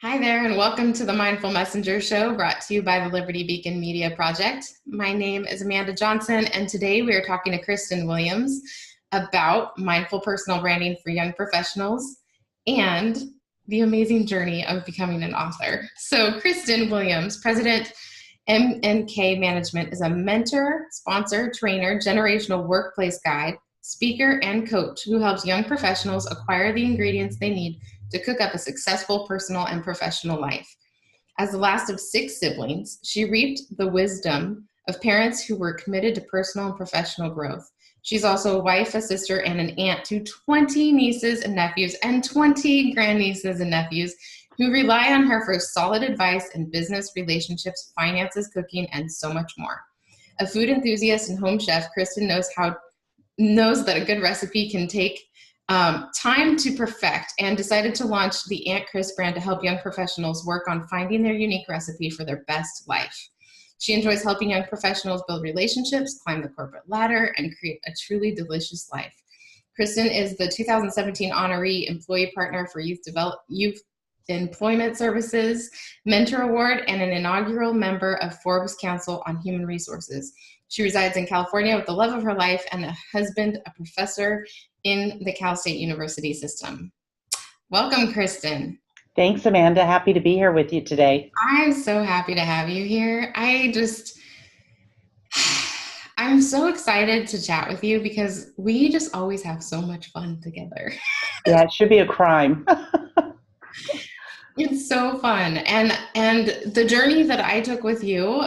Hi there, and welcome to the Mindful Messenger Show brought to you by the Liberty Beacon Media Project. My name is Amanda Johnson, and today we are talking to Kristin Williams about mindful personal branding for young professionals and the amazing journey of becoming an author. So, Kristin Williams, President, M&K Management, is a mentor, sponsor, trainer, generational workplace guide, speaker, and coach who helps young professionals acquire the ingredients they need to cook up a successful personal and professional life. As the last of 6 siblings, she reaped the wisdom of parents who were committed to personal and professional growth. She's also a wife, a sister, and an aunt to 20 nieces and nephews and 20 grandnieces and nephews who rely on her for solid advice in business, relationships, finances, cooking, and so much more. A food enthusiast and home chef, Kristin knows that a good recipe can take time to perfect, and decided to launch the Aunt Kris brand to help young professionals work on finding their unique recipe for their best life. She enjoys helping young professionals build relationships, climb the corporate ladder, and create a truly delicious life. Kristin is the 2017 honoree employee partner for Youth Employment Services Mentor Award and an inaugural member of Forbes Council on Human Resources. She resides in California with the love of her life and a husband, a professor in the Cal State University system. Welcome, Kristin. Thanks, Amanda. Happy to be here with you today. I'm so happy to have you here. I'm so excited to chat with you because we just always have so much fun together. Yeah, it should be a crime. It's so fun. And the journey that I took with you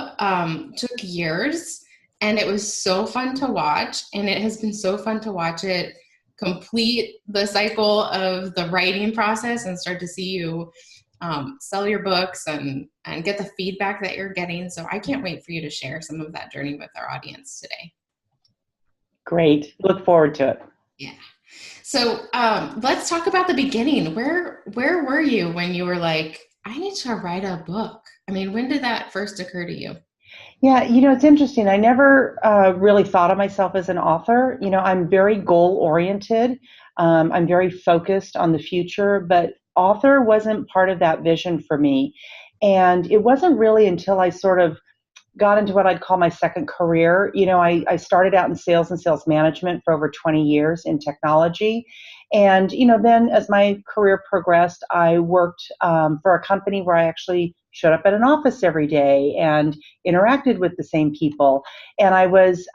took years, and it was so fun to watch. And it has been so fun to watch it complete the cycle of the writing process and start to see you sell your books and get the feedback that you're getting. So I can't wait for you to share some of that journey with our audience today. Great. Look forward to it. Yeah. So let's talk about the beginning. Where were you when you were like, I need to write a book? I mean, when did that first occur to you? Yeah, it's interesting. I never really thought of myself as an author. I'm very goal-oriented. I'm very focused on the future, but author wasn't part of that vision for me. And it wasn't really until I sort of got into what I'd call my second career. I started out in sales and sales management for over 20 years in technology. And, then as my career progressed, I worked for a company where I actually showed up at an office every day and interacted with the same people. And I was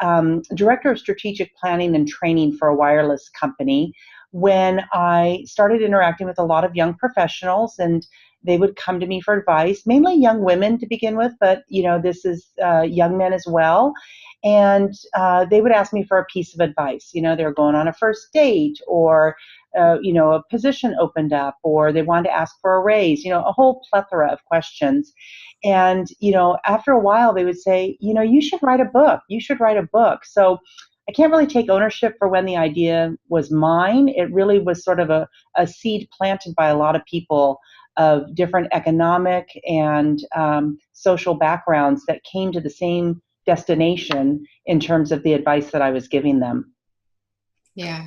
director of strategic planning and training for a wireless company when I started interacting with a lot of young professionals, and they would come to me for advice, mainly young women to begin with, but this is young men as well. And they would ask me for a piece of advice. They're going on a first date, or a position opened up, or they wanted to ask for a raise. A whole plethora of questions. And after a while, they would say, you should write a book. You should write a book. So I can't really take ownership for when the idea was mine. It really was sort of a seed planted by a lot of people of different economic and social backgrounds that came to the same destination in terms of the advice that I was giving them. Yeah.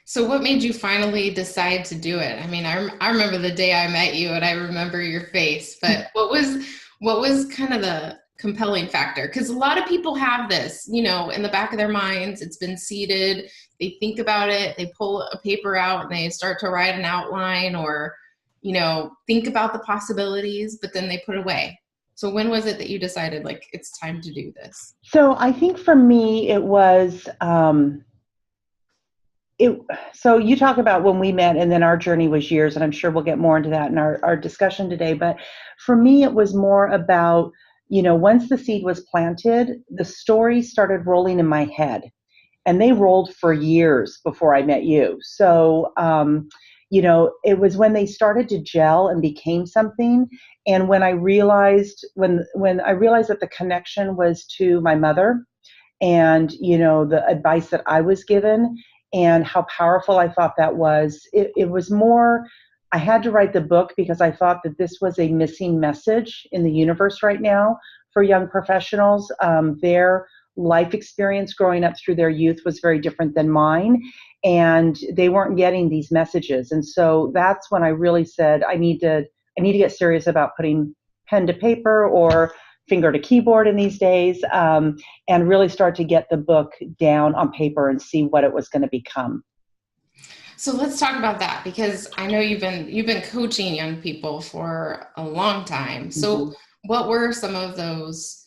So what made you finally decide to do it? I mean, I remember the day I met you, and I remember your face, but what was kind of the compelling factor? Because a lot of people have this, in the back of their minds. It's been seeded. They think about it. They pull a paper out and they start to write an outline, or think about the possibilities, but then they put it away. So when was it that you decided, like, it's time to do this? So I think for me, it was, so you talk about when we met, and then our journey was years, and I'm sure we'll get more into that in our discussion today. But for me, it was more about, once the seed was planted, the stories started rolling in my head, and they rolled for years before I met you. So, it was when they started to gel and became something. And when I realized, when I realized that the connection was to my mother, and, the advice that I was given, and how powerful I thought that was, it was more, I had to write the book because I thought that this was a missing message in the universe right now for young professionals. Their life experience growing up through their youth was very different than mine, and they weren't getting these messages. And so that's when I really said, I need to I need to get serious about putting pen to paper or finger to keyboard in these days, and really start to get the book down on paper and see what it was going to become. So let's talk about that, because I know you've been coaching young people for a long time. So what were some of those,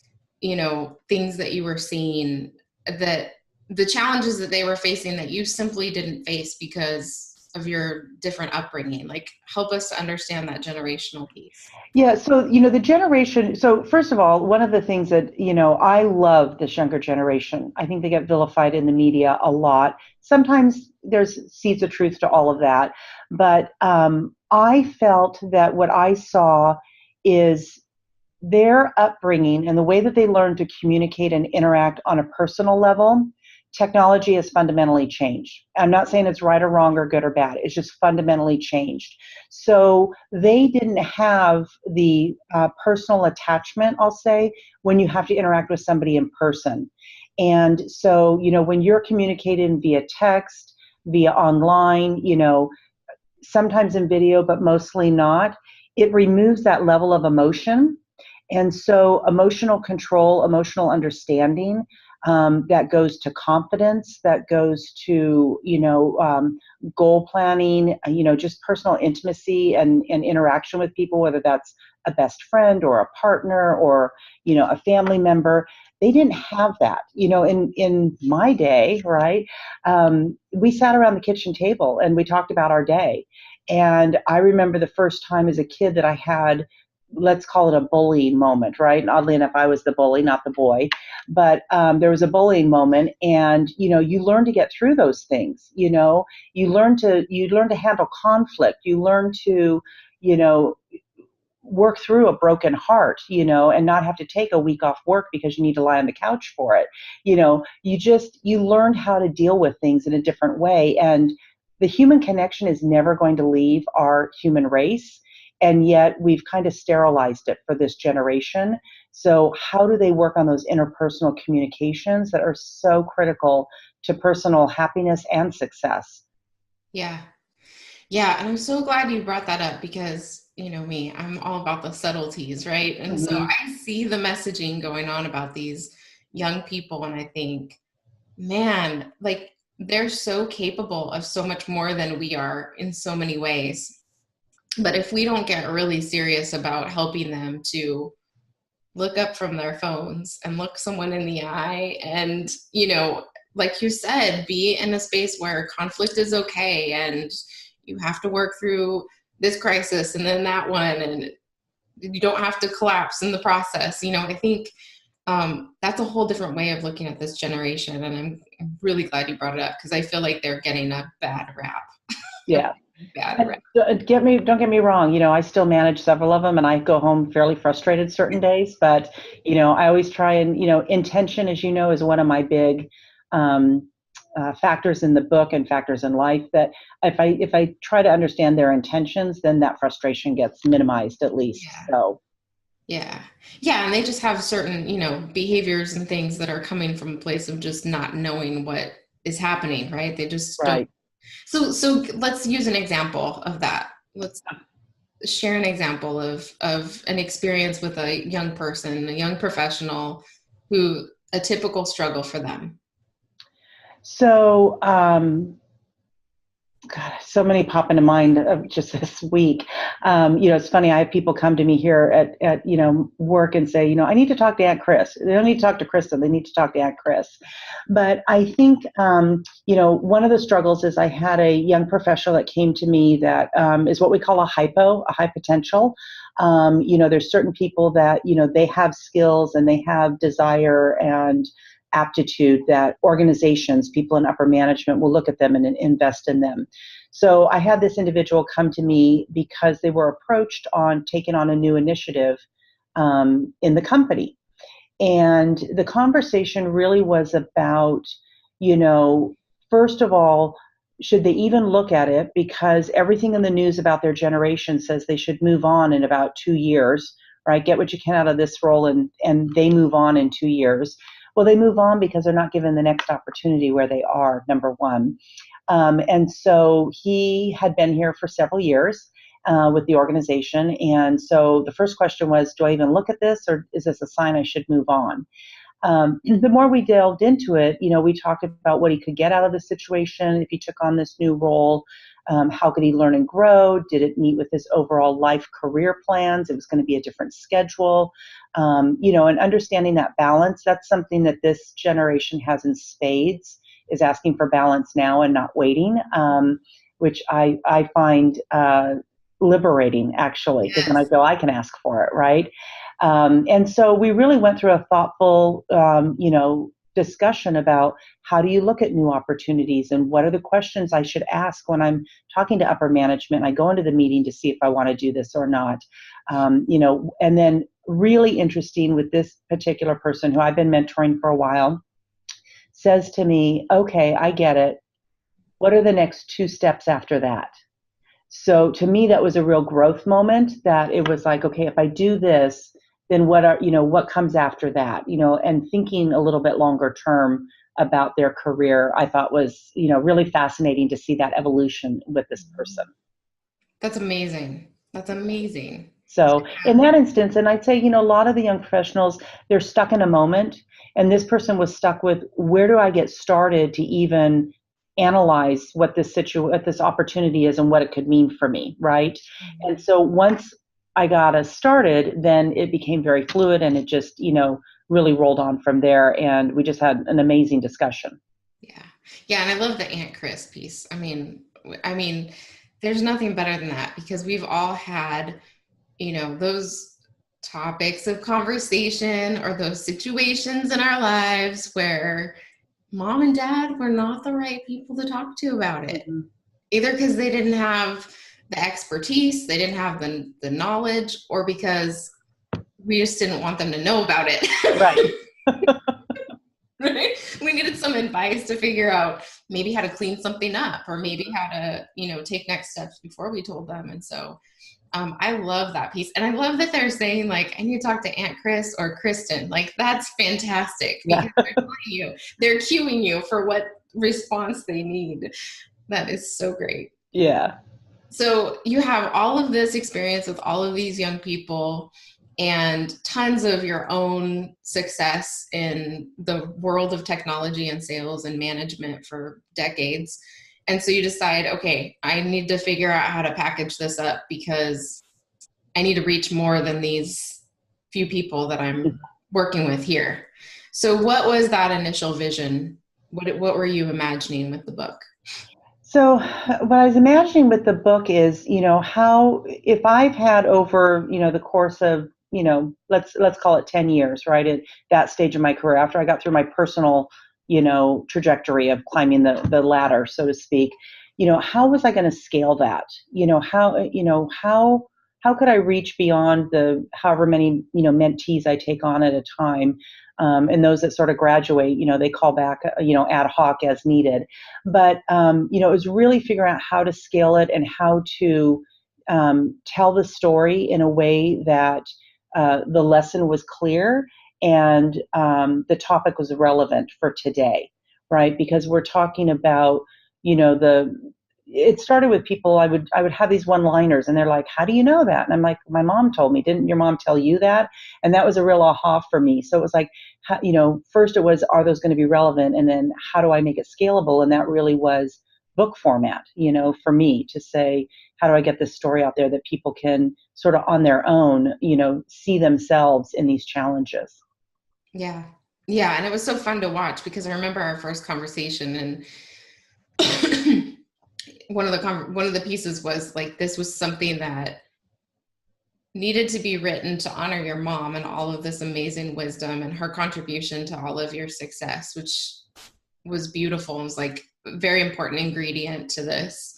things that you were seeing, that the challenges that they were facing that you simply didn't face because of your different upbringing? Like, help us to understand that generational piece. Yeah, so the generation. So first of all, one of the things that I love this younger generation. I think they get vilified in the media a lot. Sometimes there's seeds of truth to all of that, but I felt that what I saw is their upbringing and the way that they learn to communicate and interact on a personal level. Technology has fundamentally changed. I'm not saying it's right or wrong or good or bad. It's just fundamentally changed. So they didn't have the personal attachment, I'll say, when you have to interact with somebody in person. And so, when you're communicating via text, via online, sometimes in video, but mostly not, it removes that level of emotion. And so emotional control, emotional understanding, that goes to confidence, that goes to, goal planning, just personal intimacy and interaction with people, whether that's a best friend or a partner or, a family member. They didn't have that, in my day, right? We sat around the kitchen table and we talked about our day. And I remember the first time as a kid that I had, let's call it a bullying moment, right? And oddly enough, I was the bully, not the boy. But there was a bullying moment, and you learn to get through those things. You learn to handle conflict. You learn to work through a broken heart, and not have to take a week off work because you need to lie on the couch for it. You learn how to deal with things in a different way, and the human connection is never going to leave our human race. And yet we've kind of sterilized it for this generation. So how do they work on those interpersonal communications that are so critical to personal happiness and success? Yeah. Yeah. And I'm so glad you brought that up, because me, I'm all about the subtleties, right? And so I see the messaging going on about these young people, and I think, man, like, they're so capable of so much more than we are in so many ways. But if we don't get really serious about helping them to look up from their phones and look someone in the eye and, like you said, be in a space where conflict is okay, and you have to work through this crisis and then that one, and you don't have to collapse in the process. I think that's a whole different way of looking at this generation. And I'm really glad you brought it up, because I feel like they're getting a bad rap. Yeah. Bad rap. Don't get me wrong. I still manage several of them, and I go home fairly frustrated certain days. But I always try and intention, as is one of my big factors in the book and factors in life. That if I try to understand their intentions, then that frustration gets minimized at least. Yeah. So. Yeah. And they just have certain, behaviors and things that are coming from a place of just not knowing what is happening, right? They just Right. don't. So let's use an example of that. Let's share an example of an experience with a young person, a young professional, who a typical struggle for them. So, God, so many pop into mind of just this week. It's funny. I have people come to me here at work and say, I need to talk to Aunt Kris. They don't need to talk to Kristin. They need to talk to Aunt Kris. But I think, one of the struggles is I had a young professional that came to me that is what we call a high potential. There's certain people that, they have skills and they have desire and aptitude that organizations, people in upper management will look at them and invest in them. So I had this individual come to me because they were approached on taking on a new initiative in the company. And the conversation really was about, first of all, should they even look at it? Because everything in the news about their generation says they should move on in about 2 years, right? Get what you can out of this role, and they move on in 2 years. Well, they move on because they're not given the next opportunity where they are, number one. And so he had been here for several years. with the organization. And so the first question was, do I even look at this, or is this a sign I should move on? The more we delved into it, we talked about what he could get out of the situation if he took on this new role. How could he learn and grow? Did it meet with his overall life career plans? It was going to be a different schedule. And understanding that balance, that's something that this generation has in spades, is asking for balance now and not waiting, which I find liberating, actually, because then I feel I can ask for it, right? And so we really went through a thoughtful, discussion about how do you look at new opportunities and what are the questions I should ask when I'm talking to upper management. I go into the meeting to see if I want to do this or not. And then really interesting with this particular person who I've been mentoring for a while, says to me, okay, I get it. What are the next 2 steps after that? So to me, that was a real growth moment, that it was like, okay, if I do this, then what comes after that, and thinking a little bit longer term about their career, I thought was, really fascinating to see that evolution with this person. That's amazing. That's amazing. So in that instance, and I'd say, a lot of the young professionals, they're stuck in a moment, and this person was stuck with, where do I get started to even analyze what this opportunity is and what it could mean for me, right? Mm-hmm. And so once I got us started, then it became very fluid, and it just, really rolled on from there, and we just had an amazing discussion. Yeah, and I love the Aunt Kris piece. I mean, there's nothing better than that, because we've all had, those topics of conversation or those situations in our lives where mom and dad were not the right people to talk to about it. Mm-hmm. Either because they didn't have the expertise, they didn't have the knowledge, or because we just didn't want them to know about it. Right. Right? We needed some advice to figure out maybe how to clean something up, or maybe how to, take next steps before we told them. And so I love that piece. And I love that they're saying, like, I need to talk to Aunt Kris or Kristin. Like, that's fantastic, because they're cueing you for what response they need. That is so great. Yeah. So you have all of this experience with all of these young people and tons of your own success in the world of technology and sales and management for decades. And so you decide, okay, I need to figure out how to package this up, because I need to reach more than these few people that I'm working with here. So what was that initial vision? What were you imagining with the book? So what I was imagining with the book is, how, if I've had over, the course of, let's call it 10 years, right, at that stage of my career, after I got through my personal, trajectory of climbing the ladder, so to speak, how was I going to scale that? How could I reach beyond the however many, mentees I take on at a time? And those that sort of graduate, they call back, ad hoc as needed. But, it was really figuring out how to scale it and how to tell the story in a way that the lesson was clear and the topic was relevant for today, right? Because we're talking about, it started with people, I would have these one-liners, and they're like, how do you know that? And I'm like, my mom told me. Didn't your mom tell you that? And that was a real aha for me. So it was like, first it was, are those going to be relevant? And then how do I make it scalable? And that really was book format, for me to say, how do I get this story out there that people can sort of on their own, see themselves in these challenges? Yeah. Yeah. And it was so fun to watch, because I remember our first conversation, and one of the pieces was like, this was something that needed to be written to honor your mom and all of this amazing wisdom and her contribution to all of your success, which was beautiful. It was like a very important ingredient to this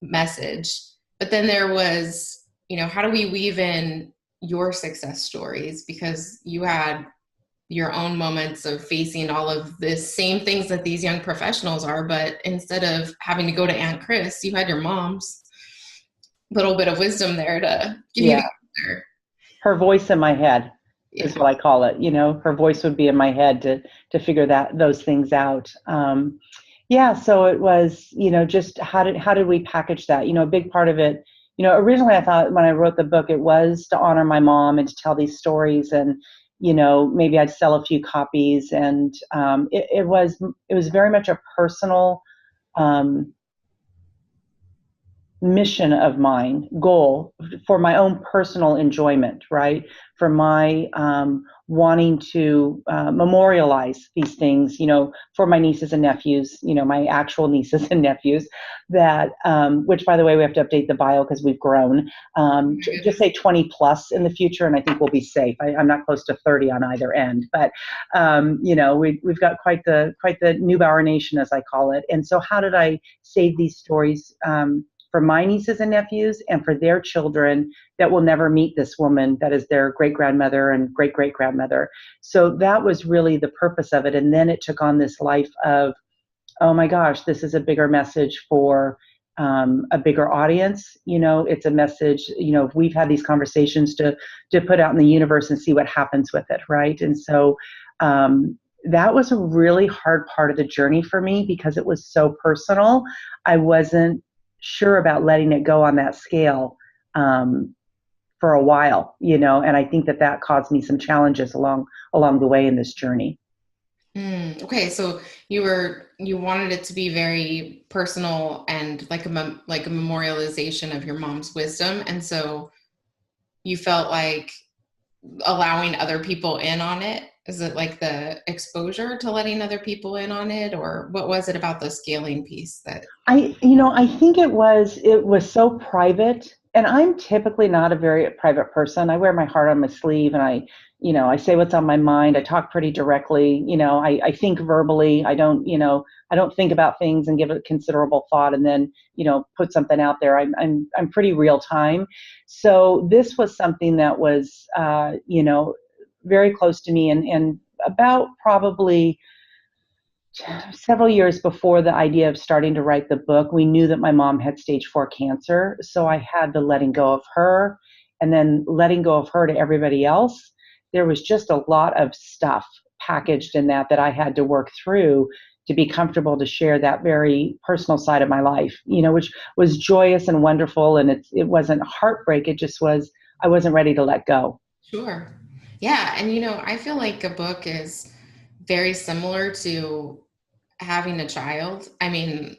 message. But then there was, how do we weave in your success stories? Because you had your own moments of facing all of the same things that these young professionals are, but instead of having to go to Aunt Kris, you had your mom's little bit of wisdom there to give you the answer. Her voice in my head is what I call it. Her voice would be in my head to figure those things out. So it was, just how did we package that? A big part of it, originally I thought when I wrote the book, it was to honor my mom and to tell these stories, and, maybe I'd sell a few copies. And it was very much a personal um, mission of mine, goal for my own personal enjoyment, right? For my wanting to memorialize these things, for my nieces and nephews, my actual nieces and nephews, that, which, by the way, we have to update the bio because we've grown. Just say 20 plus in the future, and I think we'll be safe. I'm not close to 30 on either end, but we've got quite the Neubauer Nation, as I call it. And so, how did I save these stories? For my nieces and nephews and for their children that will never meet this woman that is their great-grandmother and great-great-grandmother. So that was really the purpose of it. And then it took on this life of, oh my gosh, this is a bigger message for a bigger audience. It's a message, we've had these conversations to put out in the universe and see what happens with it, right? And so that was a really hard part of the journey for me because it was so personal. I wasn't sure about letting it go on that scale for a while, and I think that caused me some challenges along the way in this journey. Okay, so you wanted it to be very personal and like a memorialization of your mom's wisdom, and so you felt like allowing other people in on it. Is it like the exposure to letting other people in on it, or what was it about the scaling piece that I think it was so private, and I'm typically not a very private person. I wear my heart on my sleeve, and I say what's on my mind. I talk pretty directly. I think verbally. I don't think about things and give it considerable thought and then, put something out there. I'm pretty real time. So this was something that was, very close to me, and about probably several years before the idea of starting to write the book, we knew that my mom had stage 4 cancer. So I had the letting go of her and then letting go of her to everybody else. There was just a lot of stuff packaged in that I had to work through to be comfortable to share that very personal side of my life, which was joyous and wonderful. And it wasn't heartbreak. It just was, I wasn't ready to let go. Sure. Yeah. And, I feel like a book is very similar to having a child. I mean,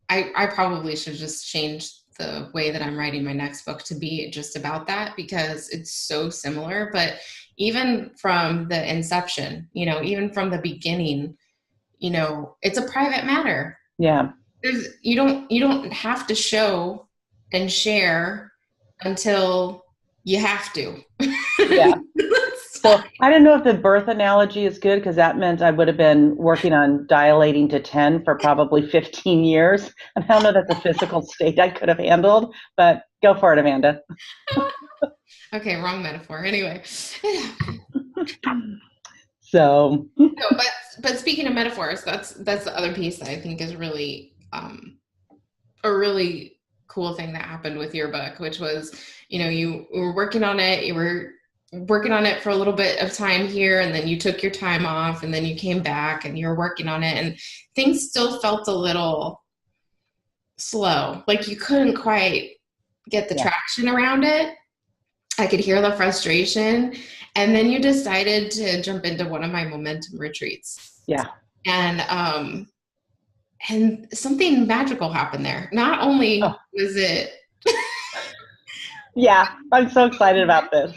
I probably should just change the way that I'm writing my next book to be just about that because it's so similar. But even from the inception, even from the beginning, it's a private matter. Yeah. You don't have to show and share until you have to. Yeah. So I don't know if the birth analogy is good because that meant I would have been working on dilating to 10 for probably 15 years. And I don't know that's a physical state I could have handled, but go for it, Amanda. Okay, wrong metaphor. Anyway. So. No, but speaking of metaphors, that's the other piece that I think is really a really cool thing that happened with your book, which was, you were working on it. You were working on it for a little bit of time here, and then you took your time off, and then you came back and you were working on it, and things still felt a little slow. Like you couldn't quite get the traction around it. I could hear the frustration. And then you decided to jump into one of my momentum retreats. Yeah. And something magical happened there. Not only was it Yeah, I'm so excited about this.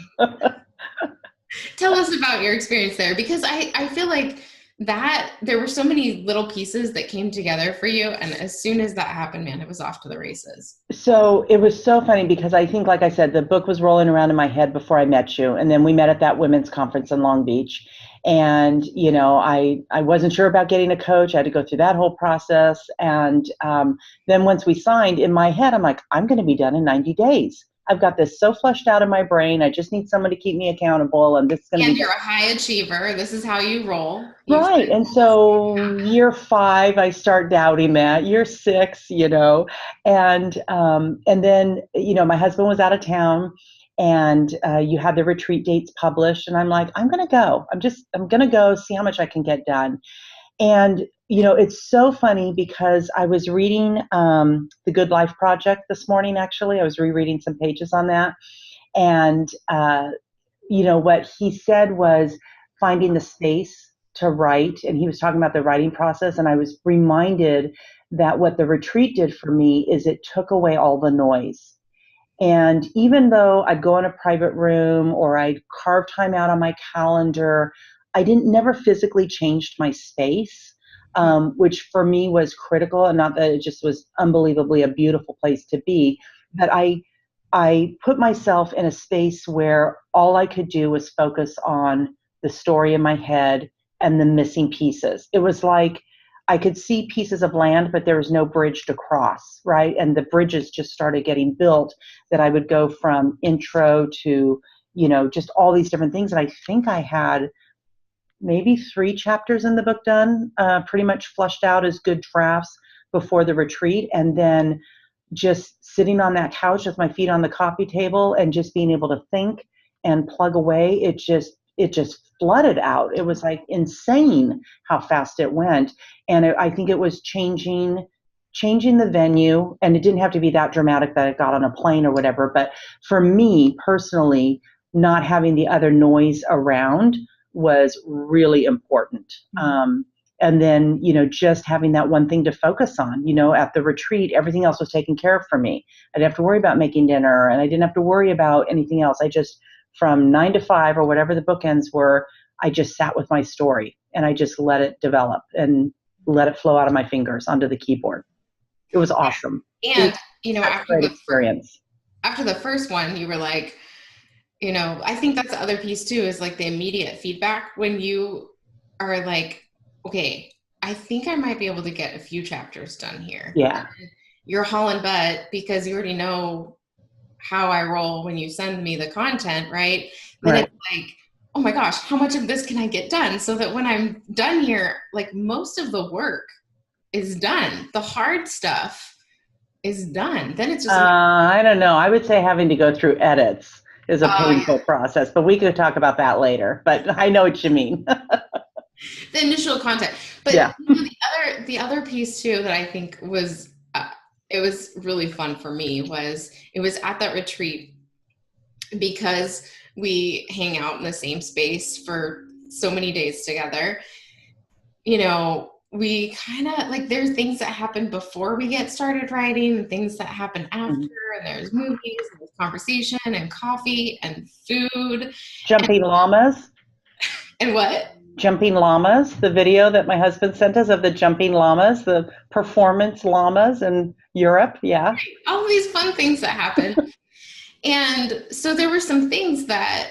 Tell us about your experience there, because I feel like that there were so many little pieces that came together for you. And as soon as that happened, man, it was off to the races. So it was so funny because I think, like I said, the book was rolling around in my head before I met you. And then we met at that women's conference in Long Beach. And, I wasn't sure about getting a coach. I had to go through that whole process. And then once we signed, in my head, I'm like, I'm going to be done in 90 days. I've got this so fleshed out in my brain. I just need someone to keep me accountable. And this is going to be. And you're a high achiever. This is how you roll. Right. And so year 5, I start doubting that. Year 6, and then, my husband was out of town, and you had the retreat dates published, and I'm like, I'm going to go. I'm going to go see how much I can get done. And it's so funny because I was reading The Good Life Project this morning, actually. I was rereading some pages on that. And, what he said was finding the space to write. And he was talking about the writing process. And I was reminded that what the retreat did for me is it took away all the noise. And even though I'd go in a private room or I'd carve time out on my calendar, I didn't never physically changed my space, which for me was critical. And not that it just was unbelievably a beautiful place to be, but I put myself in a space where all I could do was focus on the story in my head and the missing pieces. It was like I could see pieces of land, but there was no bridge to cross, right? And the bridges just started getting built, that I would go from intro to, just all these different things. And I think I had maybe 3 chapters in the book done, pretty much flushed out as good drafts before the retreat. And then just sitting on that couch with my feet on the coffee table and just being able to think and plug away, it just flooded out. It was like insane how fast it went. And I think it was changing the venue, and it didn't have to be that dramatic that it got on a plane or whatever. But for me personally, not having the other noise around was really important. And then, just having that one thing to focus on, at the retreat, everything else was taken care of for me. I didn't have to worry about making dinner, and I didn't have to worry about anything else. I just, from 9 to 5 or whatever the bookends were, I just sat with my story and I just let it develop and let it flow out of my fingers onto the keyboard. It was awesome. And, after the first one, you were like, I think that's the other piece too, is like the immediate feedback when you are like, okay, I think I might be able to get a few chapters done here. Yeah. You're hauling butt because you already know how I roll when you send me the content, right? Then It's like, oh my gosh, how much of this can I get done? So that when I'm done here, like most of the work is done. The hard stuff is done. Then it's just I don't know. I would say having to go through edits is a painful process, but we could talk about that later. But I know what you mean. The initial content. But yeah. The other piece too that I think was it was really fun for me was it was at that retreat, because we hang out in the same space for so many days together. We kind of like, there's things that happen before we get started writing and things that happen after, and there's movies and there's conversation and coffee and food. Jumping llamas. And what? Jumping llamas, the video that my husband sent us of the jumping llamas, the performance llamas in Europe. Yeah. Right. All these fun things that happen. And so there were some things that,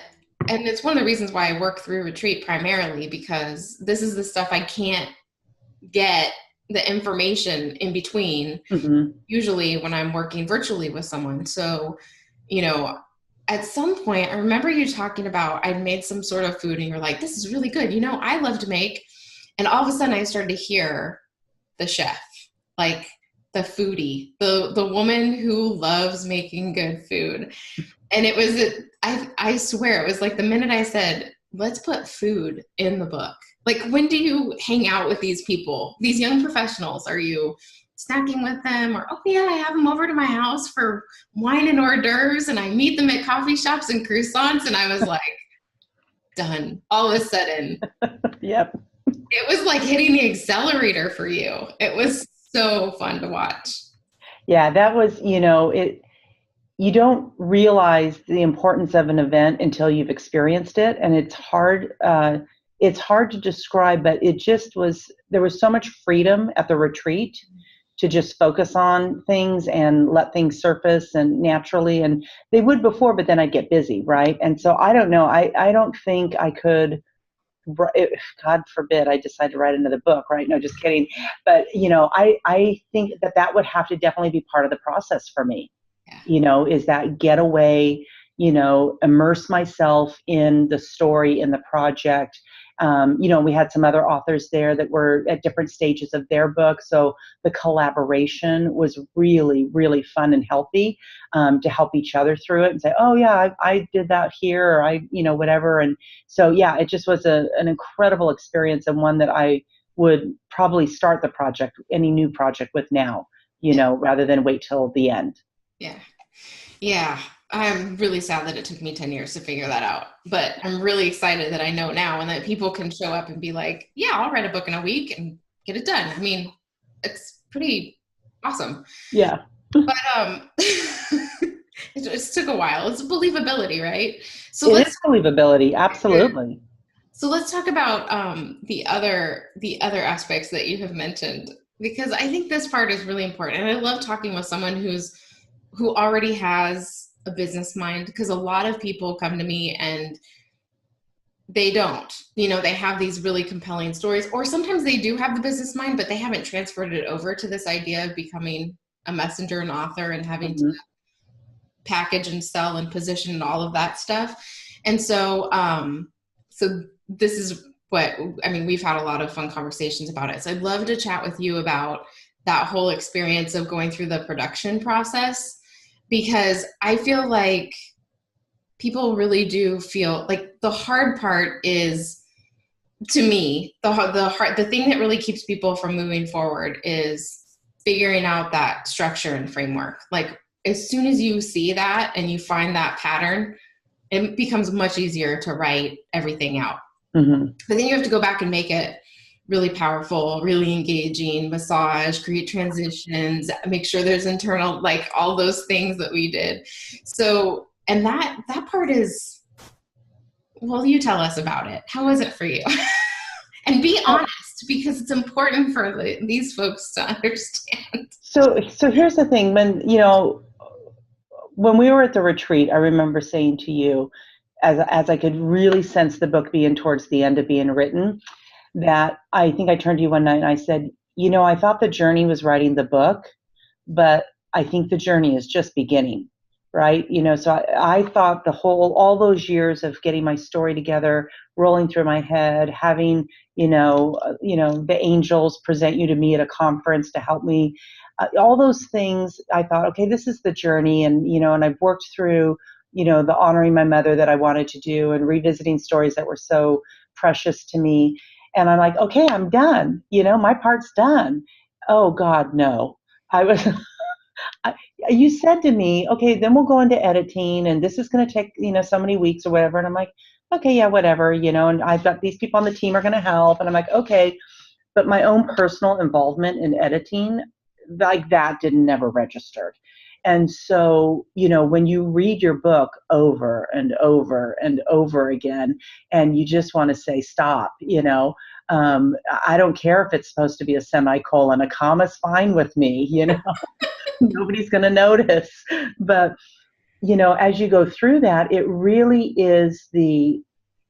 and it's one of the reasons why I work through retreat primarily, because this is the stuff I can't get the information in between, usually when I'm working virtually with someone. So, at some point, I remember you talking about, I'd made some sort of food and you're like, this is really good. I love to make. And all of a sudden I started to hear the chef, like the foodie, the woman who loves making good food. And it was, I swear, it was like the minute I said, let's put food in the book. Like, when do you hang out with these people, these young professionals? Are you snacking with them, or, oh yeah, I have them over to my house for wine and hors d'oeuvres, and I meet them at coffee shops and croissants? And I was like, done. All of a sudden. Yep. It was like hitting the accelerator for you. It was so fun to watch. Yeah, that was, you don't realize the importance of an event until you've experienced it. And it's hard to describe, but it just was, there was so much freedom at the retreat to just focus on things and let things surface and naturally. And they would before, but then I'd get busy, right? And so I don't know. I don't think I could, God forbid I decide to write another book, right? No, just kidding. But, I think that would have to definitely be part of the process for me, is that getaway, immerse myself in the story, in the project. We had some other authors there that were at different stages of their book. So the collaboration was really, really fun and healthy, to help each other through it and say, oh yeah, I did that here, or whatever. And so, yeah, it just was an incredible experience, and one that I would probably start the project, any new project with now, rather than wait till the end. Yeah. Yeah. I'm really sad that it took me 10 years to figure that out, but I'm really excited that I know now and that people can show up and be like, yeah, I'll write a book in a week and get it done. I mean, it's pretty awesome. Yeah. But it just took a while. It's believability, right? So it is believability, absolutely. So let's talk about the other aspects that you have mentioned, because I think this part is really important. And I love talking with someone who already has a business mind, because a lot of people come to me and they don't, they have these really compelling stories, or sometimes they do have the business mind, but they haven't transferred it over to this idea of becoming a messenger, an author, and having to package and sell and position and all of that stuff. And so, this is we've had a lot of fun conversations about it. So I'd love to chat with you about that whole experience of going through the production process, because I feel like people really do feel like the hard part is, to me, the thing that really keeps people from moving forward is figuring out that structure and framework. Like, as soon as you see that and you find that pattern, it becomes much easier to write everything out. Mm-hmm. But then you have to go back and make it really powerful, really engaging, massage, create transitions, make sure there's internal, like all those things that we did. So, and that part is, well, you tell us about it. How was it for you? And be honest, because it's important for these folks to understand. So here's the thing. When we were at the retreat, I remember saying to you, as I could really sense the book being towards the end of being written, that I think I turned to you one night and I said, I thought the journey was writing the book, but I think the journey is just beginning, right? So I thought all those years of getting my story together, rolling through my head, having, the angels present you to me at a conference to help me, all those things, I thought, okay, this is the journey. And, and I've worked through, the honoring my mother that I wanted to do and revisiting stories that were so precious to me. And I'm like, okay, I'm done. My part's done. Oh God, no. You said to me, okay, then we'll go into editing and this is going to take, so many weeks or whatever. And I'm like, okay, yeah, whatever, and I've got these people on the team are going to help. And I'm like, okay, but my own personal involvement in editing, like that never registered. And so, when you read your book over and over and over again, and you just want to say, stop, I don't care if it's supposed to be a semicolon, a comma's fine with me, nobody's going to notice. But, as you go through that, it really is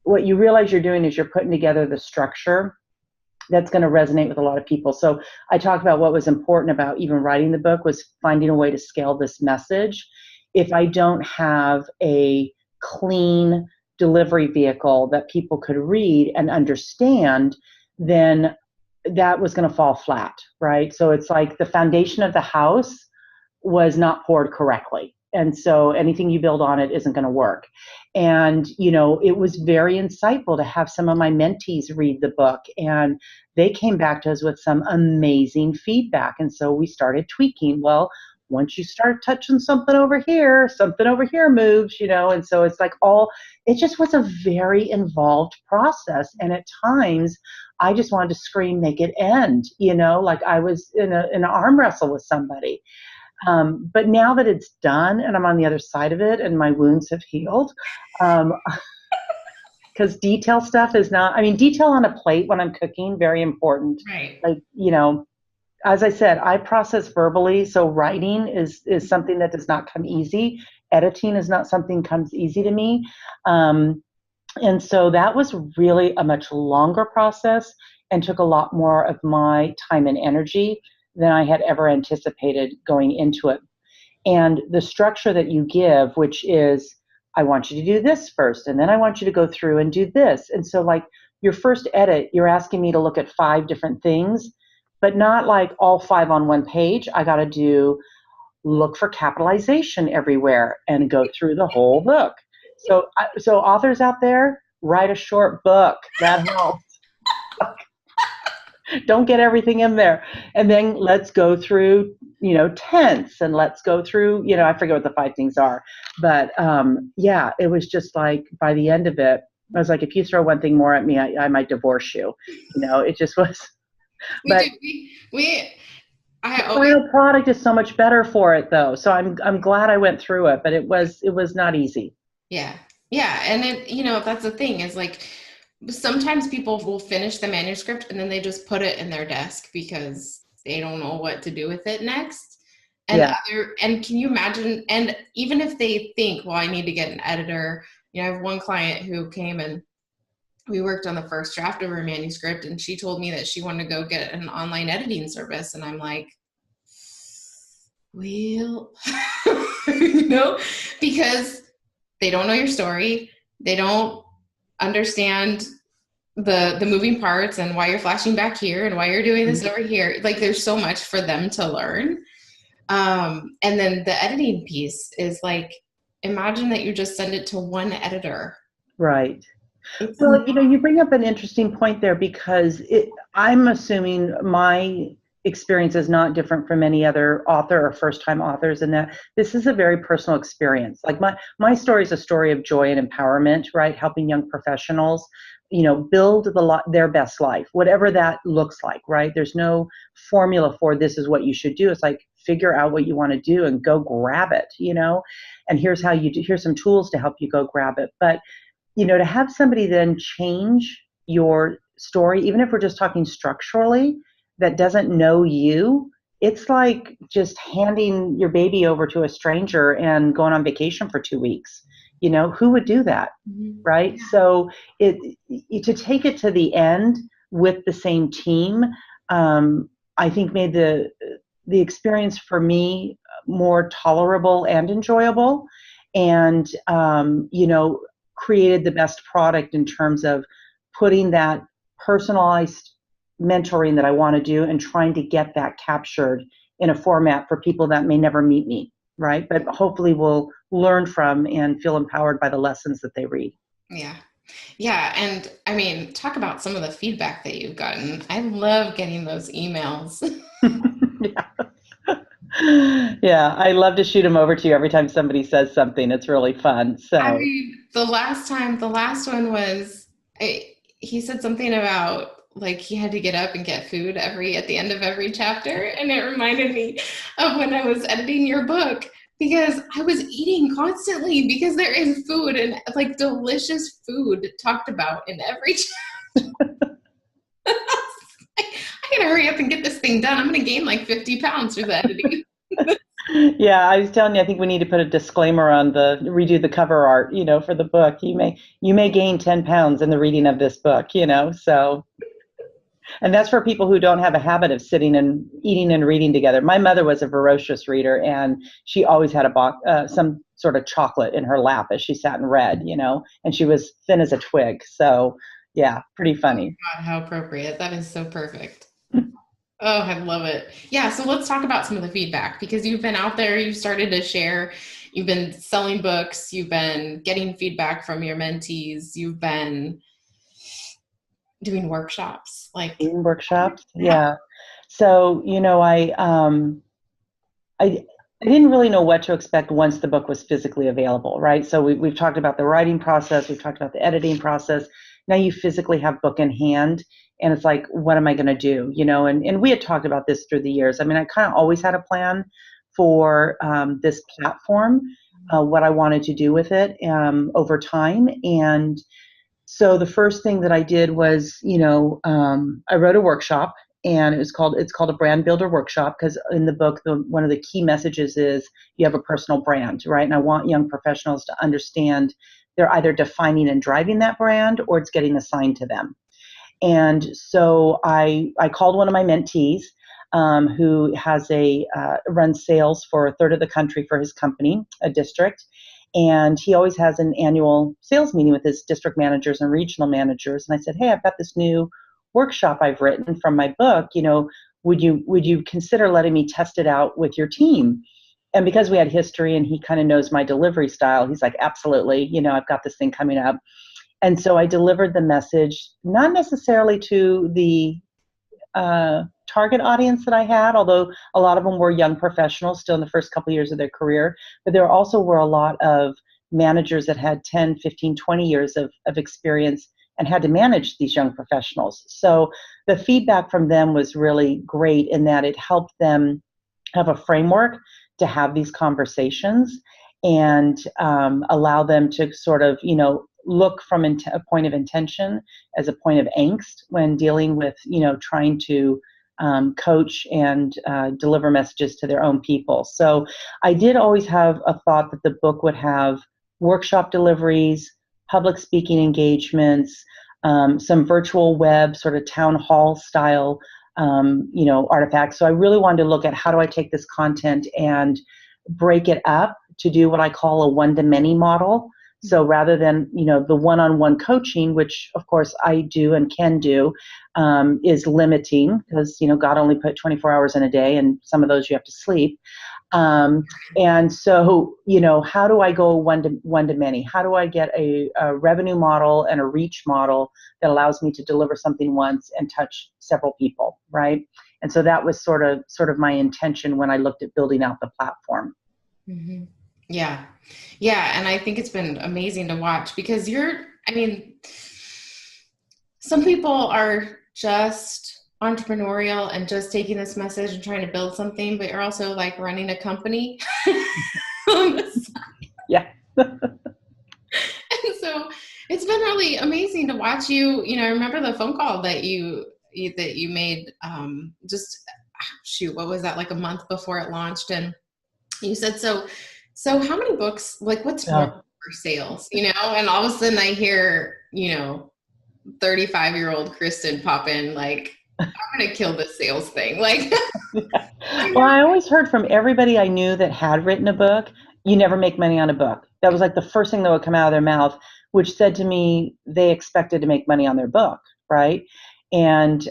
what you realize you're doing is you're putting together the structure that's going to resonate with a lot of people. So I talked about what was important about even writing the book was finding a way to scale this message. If I don't have a clean delivery vehicle that people could read and understand, then that was going to fall flat, right? So it's like the foundation of the house was not poured correctly. And so anything you build on it isn't going to work. And, it was very insightful to have some of my mentees read the book, and they came back to us with some amazing feedback. And so we started tweaking. Well, once you start touching something over here moves, and so it's like it just was a very involved process. And at times I just wanted to scream, make it end, like I was in an arm wrestle with somebody. But now that it's done and I'm on the other side of it and my wounds have healed, because detail stuff is not, detail on a plate when I'm cooking, very important. Right. Like, as I said, I process verbally. So writing is something that does not come easy. Editing is not something that comes easy to me. And so that was really a much longer process and took a lot more of my time and energy than I had ever anticipated going into it. And the structure that you give, which is, I want you to do this first, and then I want you to go through and do this. And so like your first edit, you're asking me to look at 5 different things, but not like all 5 on one page. I got to look for capitalization everywhere and go through the whole book. So authors out there, write a short book. That helps. Don't get everything in there. And then let's go through, tense, and let's go through, I forget what the 5 things are. But yeah, it was just like, by the end of it, I was like, if you throw one thing more at me, I might divorce you. It just was. We But do. I the always, final product is so much better for it, though. So I'm glad I went through it, but it was not easy. yeah. Yeah. And that's the thing is like, sometimes people will finish the manuscript and then they just put it in their desk because they don't know what to do with it next. Yeah. And can you imagine, and even if they think, well, I need to get an editor, I have one client who came and we worked on the first draft of her manuscript, and she told me that she wanted to go get an online editing service. And I'm like, well, because they don't know your story. They don't understand the moving parts and why you're flashing back here and why you're doing this over here. Like, there's so much for them to learn. And then the editing piece is like, imagine that you just send it to one editor. Right. Well, you bring up an interesting point there, because I'm assuming my experience is not different from any other author or first-time authors, in that this is a very personal experience. Like my story is a story of joy and empowerment, right? Helping young professionals, build their best life, whatever that looks like, right? There's no formula for this is what you should do. It's like, figure out what you want to do and go grab it, and here's how you do. Here's some tools to help you go grab it. But to have somebody then change your story, even if we're just talking structurally, that doesn't know you, it's like just handing your baby over to a stranger and going on vacation for 2 weeks. Who would do that, right? So to take it to the end with the same team, I think made the experience for me more tolerable and enjoyable, and created the best product in terms of putting that personalized mentoring that I want to do and trying to get that captured in a format for people that may never meet me, right? But hopefully will learn from and feel empowered by the lessons that they read. Yeah. Yeah. And I mean, talk about some of the feedback that you've gotten. I love getting those emails. Yeah. Yeah, I love to shoot them over to you every time somebody says something. It's really fun. So I mean, the last one was, he said something about like he had to get up and get food at the end of every chapter. And it reminded me of when I was editing your book, because I was eating constantly, because there is food and like delicious food talked about in every chapter. I gotta hurry up and get this thing done. I'm gonna gain like 50 pounds through the editing. yeah, I was telling you, I think we need to put a disclaimer on redo the cover art, for the book. You may gain 10 pounds in the reading of this book, so. And that's for people who don't have a habit of sitting and eating and reading together. My mother was a voracious reader, and she always had some sort of chocolate in her lap as she sat and read, and she was thin as a twig. So yeah, pretty funny. Oh God, how appropriate. That is so perfect. Oh, I love it. Yeah. So let's talk about some of the feedback, because you've been out there, you've started to share, you've been selling books, you've been getting feedback from your mentees, you've been doing workshops. Yeah. So, I didn't really know what to expect once the book was physically available, right? So we've talked about the writing process, we've talked about the editing process. Now you physically have book in hand, and it's like, what am I going to do? And we had talked about this through the years. I mean, I kind of always had a plan for this platform, what I wanted to do with it over time. And so the first thing that I did was, I wrote a workshop, and it's called a brand builder workshop, because in the book, one of the key messages is you have a personal brand, right? And I want young professionals to understand they're either defining and driving that brand, or it's getting assigned to them. And so I called one of my mentees, who runs sales for a third of the country for his company, a district. And he always has an annual sales meeting with his district managers and regional managers. And I said, hey, I've got this new workshop I've written from my book. Would you consider letting me test it out with your team? And because we had history and he kind of knows my delivery style, he's like, absolutely, I've got this thing coming up. And so I delivered the message, not necessarily to the target audience that I had, although a lot of them were young professionals still in the first couple of years of their career. But there also were a lot of managers that had 10, 15, 20 years of experience and had to manage these young professionals. So the feedback from them was really great in that it helped them have a framework to have these conversations and allow them to sort of, look from a point of intention as a point of angst when dealing with, trying to coach and deliver messages to their own people. So I did always have a thought that the book would have workshop deliveries, public speaking engagements, some virtual web sort of town hall style, artifacts. So I really wanted to look at how do I take this content and break it up to do what I call a one-to-many model. So rather than, the one-on-one coaching, which of course I do and can do, is limiting because, God only put 24 hours in a day and some of those you have to sleep. And so, how do I go one to many? How do I get a revenue model and a reach model that allows me to deliver something once and touch several people, right? And so that was sort of my intention when I looked at building out the platform. Mm-hmm. Yeah. Yeah. And I think it's been amazing to watch because some people are just entrepreneurial and just taking this message and trying to build something, but you're also like running a company on the side. Yeah. And so it's been really amazing to watch you. I remember the phone call that you made what was that, like a month before it launched? And you said, so how many books, like what's normal for sales, and all of a sudden I hear, 35-year-old Kristin pop in, like, I'm going to kill this sales thing. Like, well, I always heard from everybody I knew that had written a book, you never make money on a book. That was like the first thing that would come out of their mouth, which said to me, they expected to make money on their book. Right. And,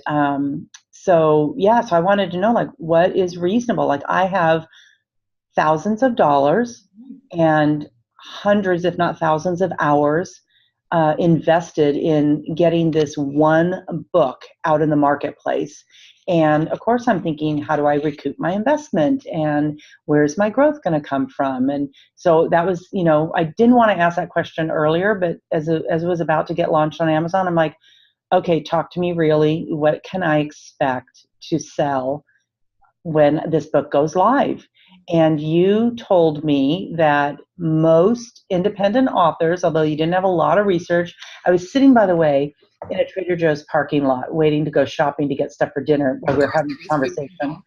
so I wanted to know, like, what is reasonable? Like, I have thousands of dollars and hundreds, if not thousands of hours invested in getting this one book out in the marketplace. And of course, I'm thinking, how do I recoup my investment? And where's my growth going to come from? And so that was, I didn't want to ask that question earlier, but as it was about to get launched on Amazon, I'm like, okay, talk to me really. What can I expect to sell when this book goes live? And you told me that most independent authors, although you didn't have a lot of research, I was sitting, by the way, in a Trader Joe's parking lot waiting to go shopping to get stuff for dinner while we were having this conversation.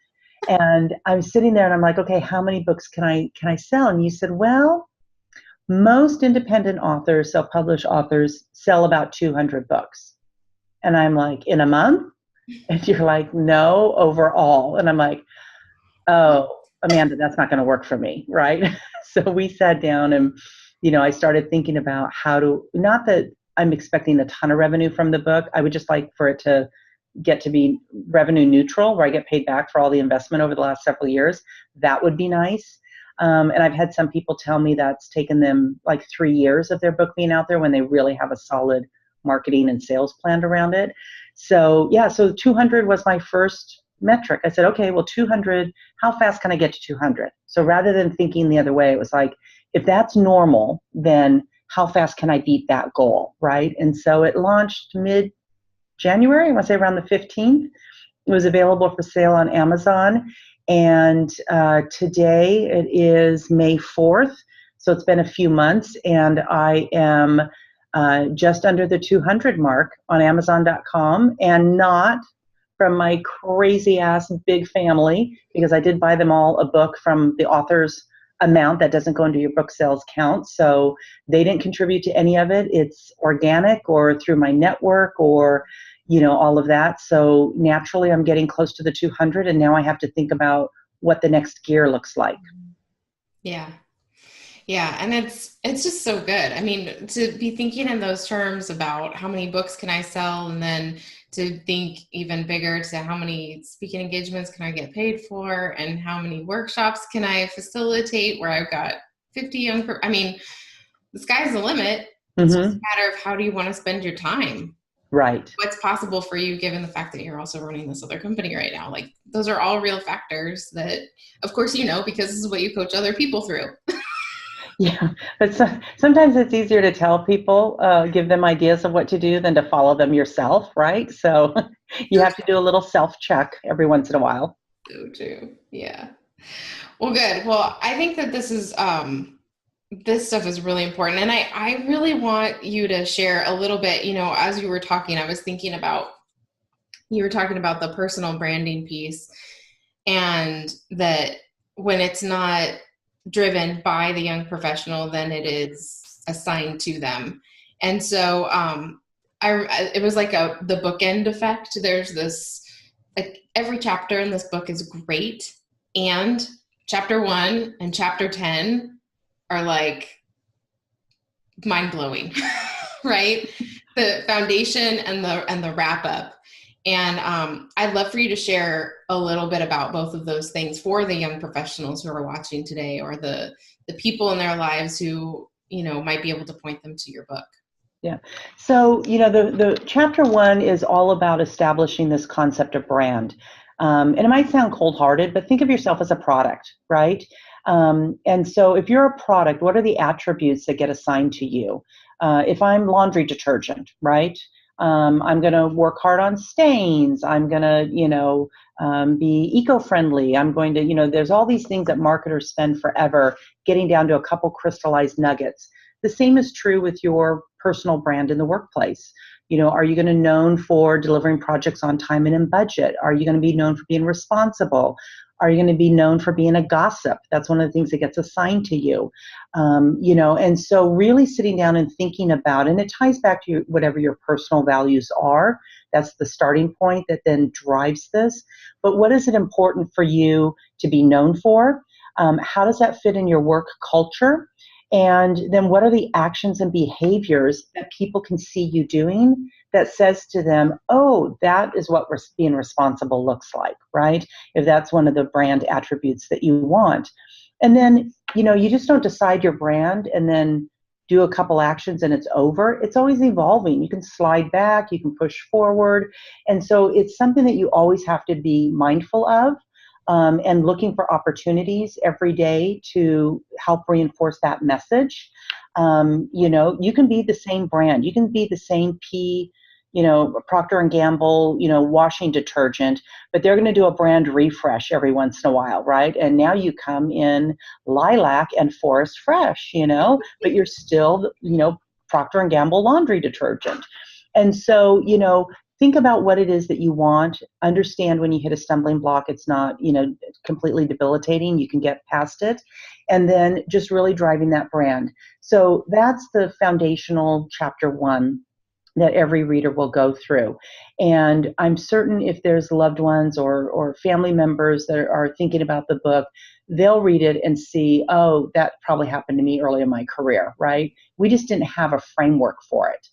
And I'm sitting there and I'm like, okay, how many books can I sell? And you said, well, most independent authors, self-published authors, sell about 200 books. And I'm like, in a month? And you're like, no, overall. And I'm like, oh, Amanda, that's not going to work for me, right? So we sat down and, I started thinking about not that I'm expecting a ton of revenue from the book. I would just like for it to get to be revenue neutral, where I get paid back for all the investment over the last several years. That would be nice. And I've had some people tell me that's taken them like 3 years of their book being out there when they really have a solid marketing and sales plan around it. So so 200 was my first metric. I said, okay, well, 200, how fast can I get to 200? So rather than thinking the other way, it was like, if that's normal, then how fast can I beat that goal, right? And so it launched mid-January, I want to say around the 15th. It was available for sale on Amazon. And today it is May 4th. So it's been a few months, and I am just under the 200 mark on Amazon.com, and not from my crazy ass big family, because I did buy them all a book from the author's amount that doesn't go into your book sales count. So they didn't contribute to any of it. It's organic or through my network or, all of that. So naturally I'm getting close to the 200, and now I have to think about what the next gear looks like. Yeah. Yeah. And it's just so good. I mean, to be thinking in those terms about how many books can I sell, and then to think even bigger to how many speaking engagements can I get paid for, and how many workshops can I facilitate where I've got 50 the sky's the limit. It's just a matter of how do you want to spend your time? Right. what's possible for you given the fact that you're also running this other company right now. Like, those are all real factors that, of course, because this is what you coach other people through. Yeah, but sometimes it's easier to tell people, give them ideas of what to do than to follow them yourself, right? So you have to do a little self-check every once in a while. So true. Yeah. Well, good. Well, I think that this stuff is really important. And I really want you to share a little bit, as you were talking, I was thinking about, you were talking about the personal branding piece, and that when it's not driven by the young professional, then it is assigned to them. And so it was like the bookend effect. There's this, like, every chapter in this book is great, and chapter 1 and chapter 10 are like mind-blowing. Right? The foundation and the wrap up. And I'd love for you to share a little bit about both of those things for the young professionals who are watching today, or the people in their lives who, might be able to point them to your book. Yeah. So, the chapter 1 is all about establishing this concept of brand. And it might sound cold-hearted, but think of yourself as a product, right? And so if you're a product, what are the attributes that get assigned to you? If I'm laundry detergent, right? I'm going to work hard on stains. I'm going to, be eco-friendly. I'm going to, there's all these things that marketers spend forever getting down to a couple crystallized nuggets. The same is true with your personal brand in the workplace. Are you going to be known for delivering projects on time and in budget? Are you going to be known for being responsible? Are you going to be known for being a gossip? That's one of the things that gets assigned to you. And so really sitting down and thinking about, and it ties back to whatever your personal values are. That's the starting point that then drives this. But what is it important for you to be known for? How does that fit in your work culture? And then what are the actions and behaviors that people can see you doing that says to them, oh, that is what being responsible looks like, right? If that's one of the brand attributes that you want. And then, you just don't decide your brand and then do a couple actions and it's over. It's always evolving. You can slide back, you can push forward. And so it's something that you always have to be mindful of. And looking for opportunities every day to help reinforce that message. You can be the same brand. You can be the same Procter and Gamble, washing detergent, but they're going to do a brand refresh every once in a while, right? And now you come in lilac and forest fresh, but you're still, Procter and Gamble laundry detergent. And so, think about what it is that you want. Understand when you hit a stumbling block, it's not, completely debilitating. You can get past it. And then just really driving that brand. So that's the foundational chapter 1 that every reader will go through. And I'm certain if there's loved ones or family members that are thinking about the book, they'll read it and see, oh, that probably happened to me early in my career, right? We just didn't have a framework for it.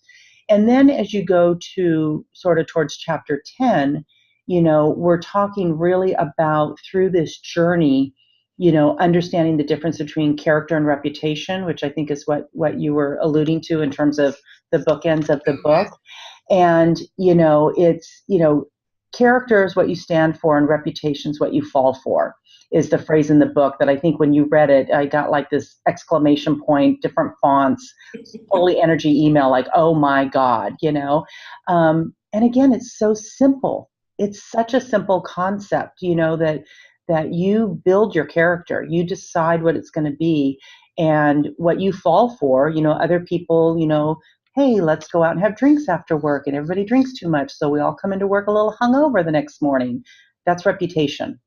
And then as you go to sort of towards chapter 10, we're talking really about through this journey, understanding the difference between character and reputation, which I think is what you were alluding to in terms of the bookends of the book. And, it's, character is what you stand for and reputation is what you fall for, is the phrase in the book that I think when you read it, I got like this exclamation point, different fonts, fully energy email, like, oh my God, And again, it's so simple. It's such a simple concept, that you build your character, you decide what it's going to be and what you fall for. Other people, hey, let's go out and have drinks after work, and everybody drinks too much, so we all come into work a little hungover the next morning. That's reputation.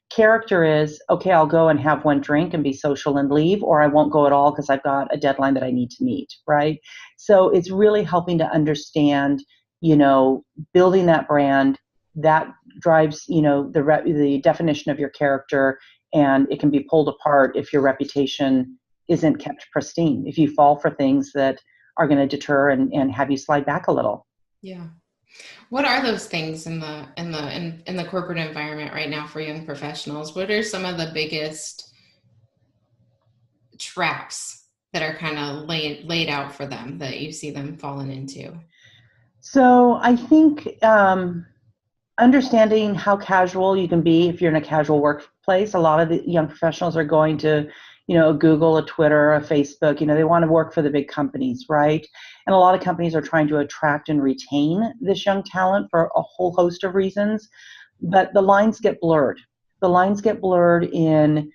Character is, okay, I'll go and have one drink and be social and leave, or I won't go at all because I've got a deadline that I need to meet, right? So it's really helping to understand, building that brand that drives, the definition of your character, and it can be pulled apart if your reputation isn't kept pristine, if you fall for things that are going to deter and have you slide back a little. Yeah. What are those things in the corporate environment right now for young professionals? What are some of the biggest traps that are kind of laid out for them that you see them falling into? So I think understanding how casual you can be if you're in a casual workplace. A lot of the young professionals are going to, Google, a Twitter, a Facebook. They want to work for the big companies, right? And a lot of companies are trying to attract and retain this young talent for a whole host of reasons. But the lines get blurred. The lines get blurred in,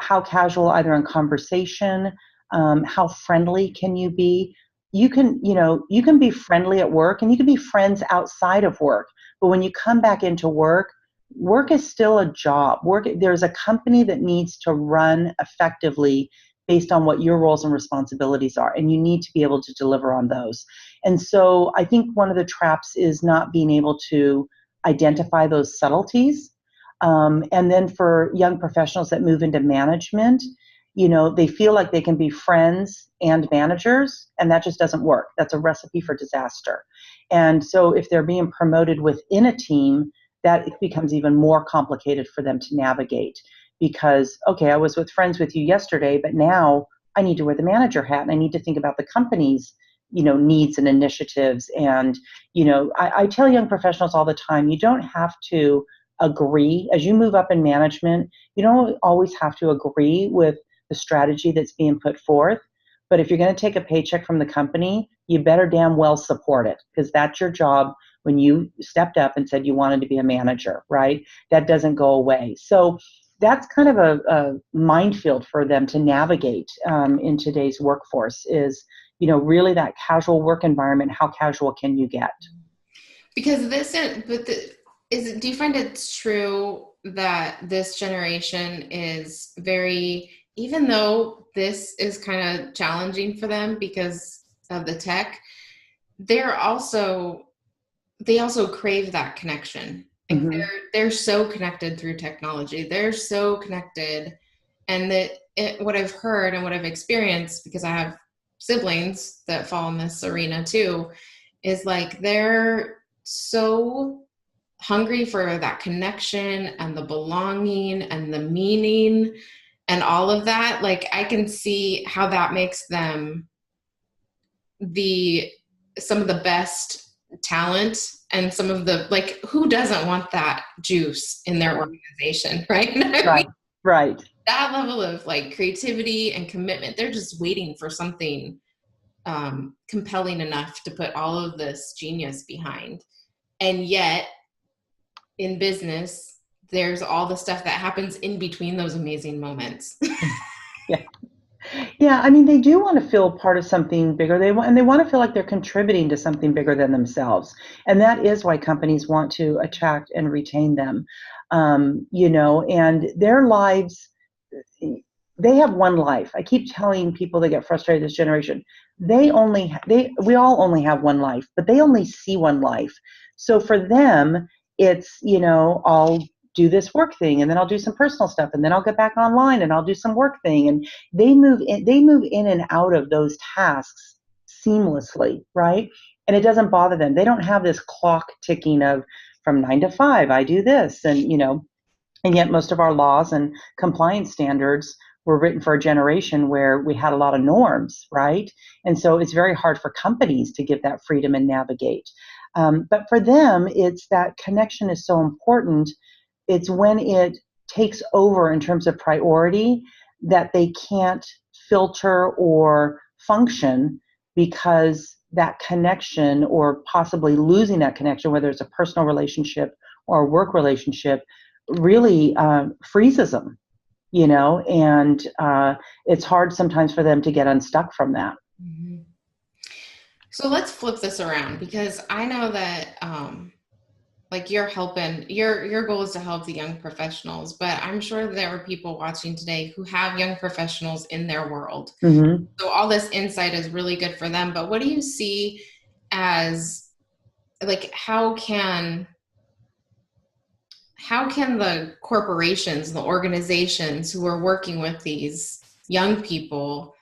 how casual, either in conversation, how friendly can you be? You can be friendly at work and you can be friends outside of work. But when you come back into work, work is still a job. There's a company that needs to run effectively based on what your roles and responsibilities are, and you need to be able to deliver on those. And so I think one of the traps is not being able to identify those subtleties. And then for young professionals that move into management, they feel like they can be friends and managers, and that just doesn't work. That's a recipe for disaster. And so if they're being promoted within a team, that it becomes even more complicated for them to navigate because, okay, I was friends with you yesterday, but now I need to wear the manager hat and I need to think about the company's, needs and initiatives. And, I tell young professionals all the time, you don't have to agree as you move up in management. You don't always have to agree with the strategy that's being put forth. But if you're going to take a paycheck from the company, you better damn well support it because that's your job when you stepped up and said you wanted to be a manager, right? That doesn't go away. So that's kind of a minefield for them to navigate in today's workforce is, really that casual work environment. How casual can you get? Because do you find it's true that this generation is very, even though this is kind of challenging for them because of the tech, they also crave that connection. Like Mm-hmm. they're so connected through technology. They're so connected, and what I've heard and what I've experienced, because I have siblings that fall in this arena too, is like they're so hungry for that connection and the belonging and the meaning and all of that. Like I can see how that makes them some of the best talent and some of the, like, who doesn't want that juice in their organization, right? Right, right. That level of like creativity and commitment, they're just waiting for something compelling enough to put all of this genius behind. And yet in business, there's all the stuff that happens in between those amazing moments. Yeah. Yeah, I mean, they do want to feel part of something bigger. They want to feel like they're contributing to something bigger than themselves, and that is why companies want to attract and retain them. And their lives, they have one life. I keep telling people that get frustrated this generation, we all only have one life, but they only see one life. So for them, it's, I'll do this work thing and then I'll do some personal stuff and then I'll get back online and I'll do some work thing. And they move in and out of those tasks seamlessly, right? And it doesn't bother them. They don't have this clock ticking of from 9 to 5, I do this. And yet most of our laws and compliance standards were written for a generation where we had a lot of norms, right? And so it's very hard for companies to give that freedom and navigate. But for them, it's that connection is so important. It's when it takes over in terms of priority that they can't filter or function because that connection, or possibly losing that connection, whether it's a personal relationship or a work relationship, really freezes them, and it's hard sometimes for them to get unstuck from that. Mm-hmm. So let's flip this around, because I know that like you're helping, your goal is to help the young professionals, but I'm sure there are people watching today who have young professionals in their world. Mm-hmm. So all this insight is really good for them, but what do you see as, like, how can the corporations, the organizations who are working with these young people,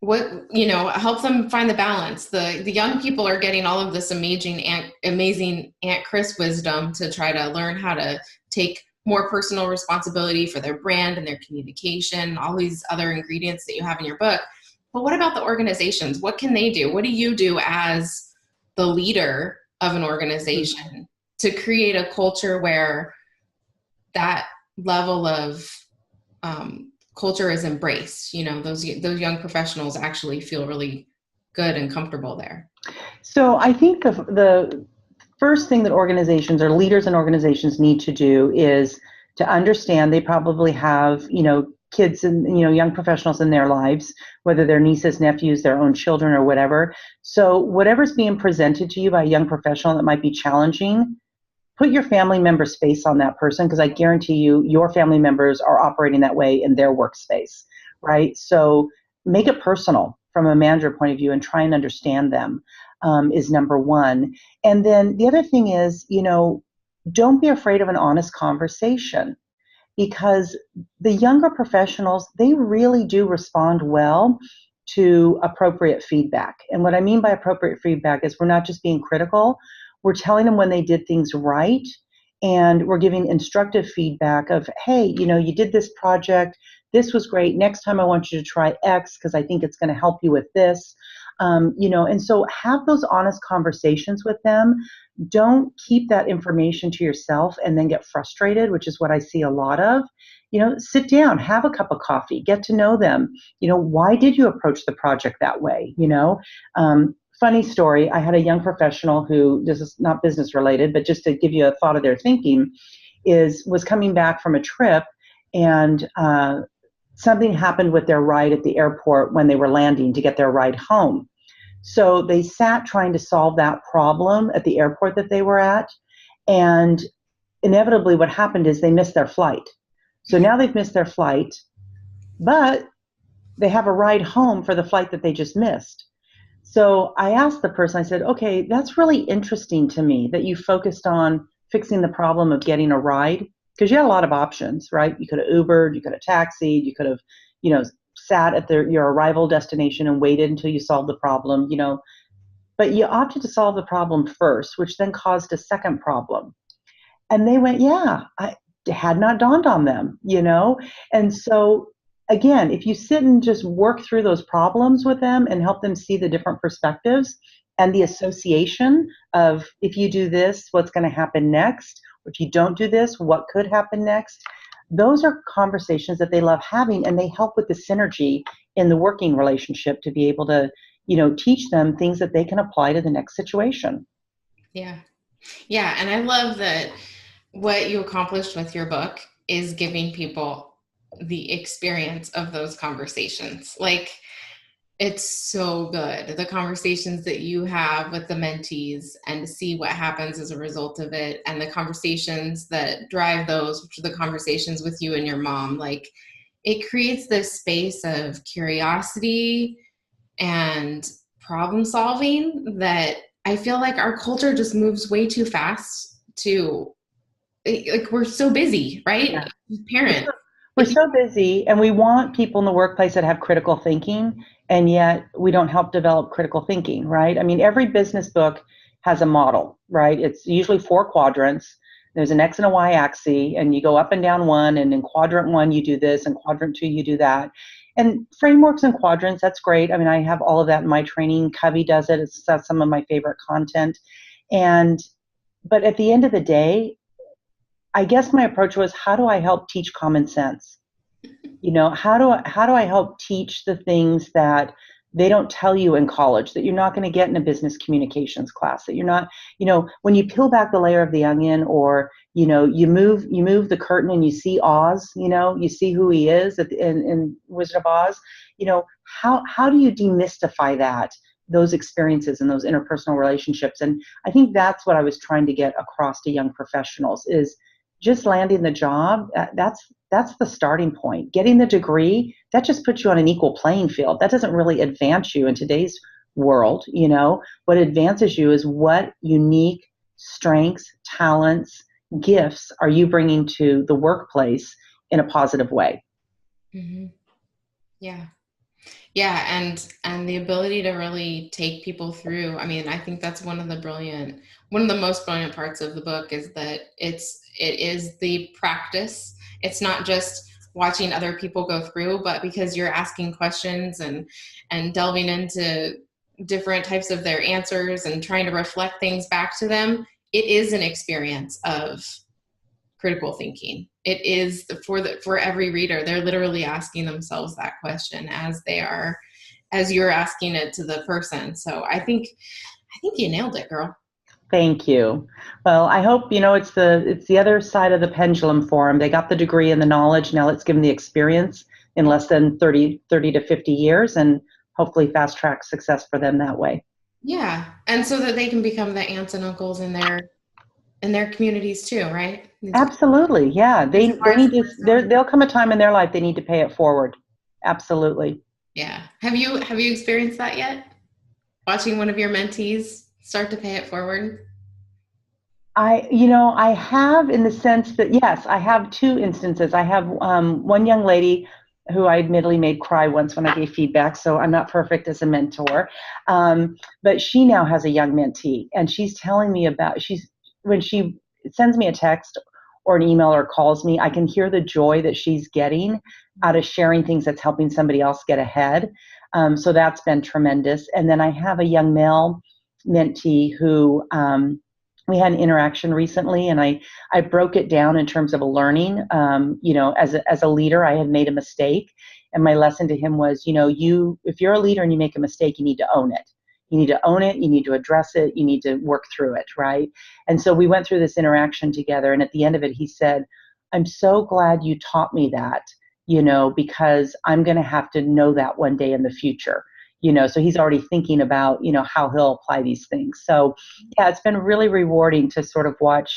help them find the balance? The young people are getting all of this amazing Aunt Kris wisdom to try to learn how to take more personal responsibility for their brand and their communication, all these other ingredients that you have in your book. But what about the organizations? What can they do? What do you do as the leader of an organization to create a culture where that level of culture is embraced. You know, those young professionals actually feel really good and comfortable there. So I think the first thing that organizations or leaders in organizations need to do is to understand they probably have, kids and, young professionals in their lives, whether they're nieces, nephews, their own children or whatever. So whatever's being presented to you by a young professional that might be challenging, put your family member's face on that person, because I guarantee you, your family members are operating that way in their workspace, right? So make it personal from a manager point of view and try and understand them is number one. And then the other thing is, don't be afraid of an honest conversation, because the younger professionals, they really do respond well to appropriate feedback. And what I mean by appropriate feedback is we're not just being critical, we're telling them when they did things right, and we're giving instructive feedback of, hey, you did this project, this was great, next time I want you to try X because I think it's going to help you with this. And so have those honest conversations with them. Don't keep that information to yourself and then get frustrated, which is what I see a lot of. Sit down, have a cup of coffee, get to know them. Why did you approach the project that way? Funny story, I had a young professional who, this is not business related, but just to give you a thought of their thinking, was coming back from a trip, and something happened with their ride at the airport when they were landing to get their ride home. So they sat trying to solve that problem at the airport that they were at, and inevitably what happened is they missed their flight. So now they've missed their flight, but they have a ride home for the flight that they just missed. So I asked the person, I said, okay, that's really interesting to me that you focused on fixing the problem of getting a ride, because you had a lot of options, right? You could have Ubered, you could have taxied, you could have, sat at your arrival destination and waited until you solved the problem, but you opted to solve the problem first, which then caused a second problem. And they went, yeah, I had not dawned on them, And so again, if you sit and just work through those problems with them and help them see the different perspectives and the association of, if you do this, what's going to happen next? Or if you don't do this, what could happen next? Those are conversations that they love having, and they help with the synergy in the working relationship to be able to, teach them things that they can apply to the next situation. Yeah. Yeah. And I love that what you accomplished with your book is giving people the experience of those conversations. Like, it's so good. The conversations that you have with the mentees and to see what happens as a result of it, and the conversations that drive those, which are the conversations with you and your mom. Like, it creates this space of curiosity and problem solving that I feel like our culture just moves way too fast to, like, we're so busy, right? Yeah. Parents. We're so busy, and we want people in the workplace that have critical thinking, and yet we don't help develop critical thinking, right? I mean, every business book has a model, right? It's usually 4 quadrants. There's an X and a Y axis, and you go up and down one, and in quadrant 1 you do this, and quadrant 2 you do that. And frameworks and quadrants, that's great. I mean, I have all of that in my training. Covey does it. That's some of my favorite content. But at the end of the day, I guess my approach was, how do I help teach common sense? How do I help teach the things that they don't tell you in college, that you're not going to get in a business communications class, that you're not, when you peel back the layer of the onion, or, you move the curtain and you see Oz, you see who he is in Wizard of Oz, how do you demystify those experiences and those interpersonal relationships? And I think that's what I was trying to get across to young professionals is, just landing the job, that's the starting point. Getting the degree, that just puts you on an equal playing field. That doesn't really advance you in today's world. What advances you is what unique strengths, talents, gifts are you bringing to the workplace in a positive way. Mm-hmm. Yeah. Yeah. And the ability to really take people through. I mean, I think that's one of the most brilliant parts of the book is that it is the practice. It's not just watching other people go through, but because you're asking questions and delving into different types of their answers and trying to reflect things back to them, it is an experience of critical thinking. It is for every reader. They're literally asking themselves that question as you're asking it to the person. So I think you nailed it, girl. Thank you. Well, I hope, it's the other side of the pendulum for them. They got the degree and the knowledge. Now let's give them the experience in less than 30 to 50 years, and hopefully fast track success for them that way. Yeah. And so that they can become the aunts and uncles in their communities too, right? Absolutely. Yeah. They need to, there'll come a time in their life they need to pay it forward. Absolutely. Yeah. Have you experienced that yet? Watching one of your mentees start to pay it forward? I have, in the sense that, yes, I have two instances. I have one young lady who I admittedly made cry once when I gave feedback, so I'm not perfect as a mentor. But she now has a young mentee, and she's telling me when she sends me a text or an email or calls me, I can hear the joy that she's getting out of sharing things that's helping somebody else get ahead. So that's been tremendous. And then I have a young male mentee who we had an interaction recently, and I broke it down in terms of a learning. As a leader, I had made a mistake, and my lesson to him was, if you're a leader and you make a mistake, you need to own it. You need to own it. You need to address it. You need to work through it, right? And so we went through this interaction together, and at the end of it, he said, "I'm so glad you taught me that, because I'm going to have to know that one day in the future." So he's already thinking about, how he'll apply these things. So yeah, it's been really rewarding to sort of watch,